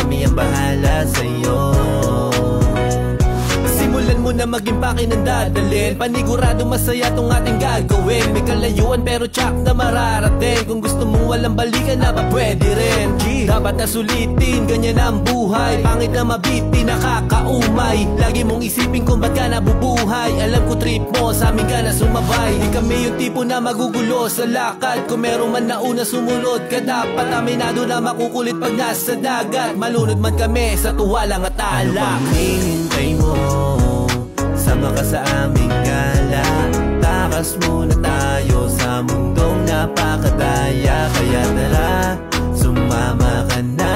kami ang bahala sa'yo. Simulan mo na maging pakinandadalin, panigurado masaya tong ating gagawin. May kalayuan pero tsak na mararating. Kung gusto mong walang balikan na ba pwede rin. Dapat na sulitin, ganyan ang buhay. Pangit na mabiti, nakakaumay. Lagi mong isipin kung ba't ka nabubuhay. Alam ko trip mo, sa amin ka na sumabay. Di kami yung tipo na magugulo sa lakad. Kung meron man nauna sumunod ka, dapat aminado na makukulit pag nasa dagat. Malunod man kami sa tuwalang at alak. Ano pang hinihintay mo? Sama ka sa aming gala. Takas muna tayo sa mundong napakadaya. Kaya tara, sumama ka na.